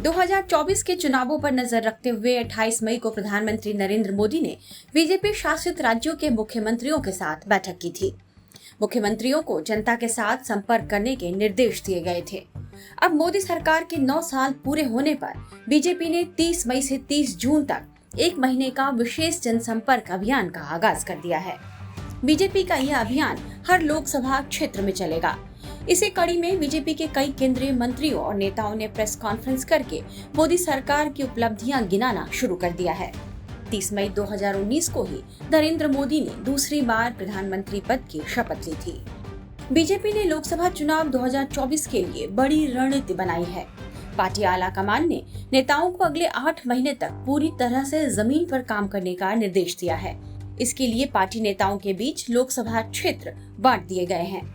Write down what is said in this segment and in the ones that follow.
2024 के चुनावों पर नजर रखते हुए 28 मई को प्रधानमंत्री नरेंद्र मोदी ने बीजेपी शासित राज्यों के मुख्यमंत्रियों के साथ बैठक की थी। मुख्यमंत्रियों को जनता के साथ संपर्क करने के निर्देश दिए गए थे। अब मोदी सरकार के 9 साल पूरे होने पर बीजेपी ने 30 मई से 30 जून तक 1 महीने का विशेष जनसंपर्क अभियान का आगाज कर दिया है। बीजेपी का यह अभियान हर लोकसभा क्षेत्र में चलेगा। इसी कड़ी में बीजेपी के कई केंद्रीय मंत्रियों और नेताओं ने प्रेस कॉन्फ्रेंस करके मोदी सरकार की उपलब्धियां गिनाना शुरू कर दिया है। 30 मई 2019 को ही नरेंद्र मोदी ने दूसरी बार प्रधानमंत्री पद की शपथ ली थी। बीजेपी ने लोकसभा चुनाव 2024 के लिए बड़ी रणनीति बनाई है। पार्टी आला कमान ने नेताओं को अगले 8 महीने तक पूरी तरह से जमीन पर काम करने का निर्देश दिया है। इसके लिए पार्टी नेताओं के बीच लोकसभा क्षेत्र बांट दिए गए हैं।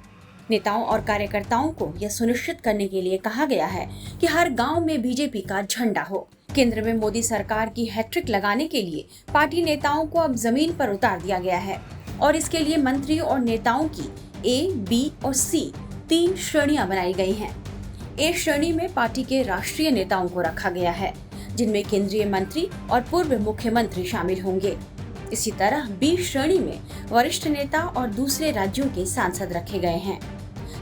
नेताओं और कार्यकर्ताओं को यह सुनिश्चित करने के लिए कहा गया है कि हर गांव में बीजेपी का झंडा हो। केंद्र में मोदी सरकार की हैट्रिक लगाने के लिए पार्टी नेताओं को अब जमीन पर उतार दिया गया है और इसके लिए मंत्रियों और नेताओं की ए, बी और सी 3 श्रेणियां बनाई गई हैं। ए श्रेणी में पार्टी के राष्ट्रीय नेताओं को रखा गया है, जिनमें केंद्रीय मंत्री और पूर्व मुख्यमंत्री शामिल होंगे। इसी तरह बी श्रेणी में वरिष्ठ नेता और दूसरे राज्यों के सांसद रखे गए हैं,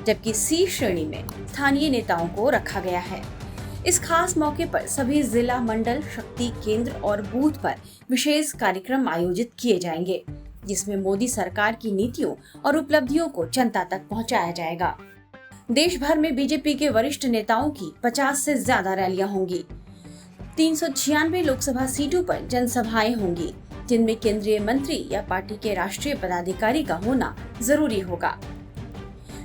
जबकि सी श्रेणी में स्थानीय नेताओं को रखा गया है। इस खास मौके पर सभी जिला, मंडल, शक्ति केंद्र और बूथ पर विशेष कार्यक्रम आयोजित किए जाएंगे, जिसमें मोदी सरकार की नीतियों और उपलब्धियों को जनता तक पहुंचाया जाएगा। देश भर में बीजेपी के वरिष्ठ नेताओं की 50 से ज्यादा रैलियां होंगी। 396 लोकसभा सीटों पर जनसभाएं होंगी, जिनमें केंद्रीय मंत्री या पार्टी के राष्ट्रीय पदाधिकारी का होना जरूरी होगा।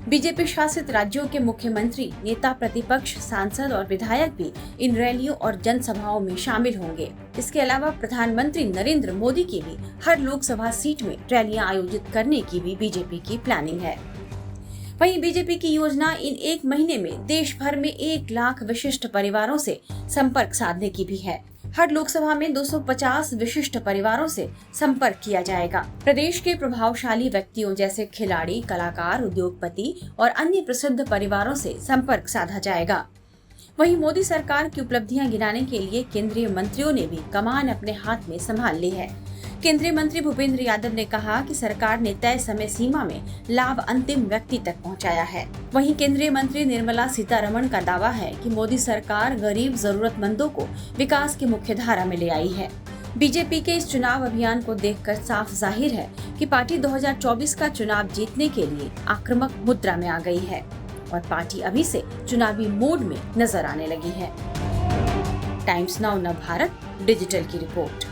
बीजेपी शासित राज्यों के मुख्यमंत्री, नेता प्रतिपक्ष, सांसद और विधायक भी इन रैलियों और जनसभाओं में शामिल होंगे। इसके अलावा प्रधानमंत्री नरेंद्र मोदी की भी हर लोकसभा सीट में रैलियां आयोजित करने की भी बीजेपी की प्लानिंग है। वहीं बीजेपी की योजना इन 1 महीने में देश भर में 1 लाख विशिष्ट परिवारों से संपर्क साधने की भी है। हर लोकसभा में 250 विशिष्ट परिवारों से संपर्क किया जाएगा। प्रदेश के प्रभावशाली व्यक्तियों जैसे खिलाड़ी, कलाकार, उद्योगपति और अन्य प्रसिद्ध परिवारों से संपर्क साधा जाएगा। वहीं मोदी सरकार की उपलब्धियां गिनाने के लिए केंद्रीय मंत्रियों ने भी कमान अपने हाथ में संभाल ली है। केंद्रीय मंत्री भूपेंद्र यादव ने कहा कि सरकार ने तय समय सीमा में लाभ अंतिम व्यक्ति तक पहुंचाया है। वहीं केंद्रीय मंत्री निर्मला सीतारमण का दावा है कि मोदी सरकार गरीब जरूरतमंदों को विकास की मुख्य धारा में ले आई है। बीजेपी के इस चुनाव अभियान को देखकर साफ जाहिर है कि पार्टी 2024 का चुनाव जीतने के लिए आक्रामक मुद्रा में आ गई है और पार्टी अभी से चुनावी मोड में नजर आने लगी है। टाइम्स नाउ नव भारत डिजिटल की रिपोर्ट।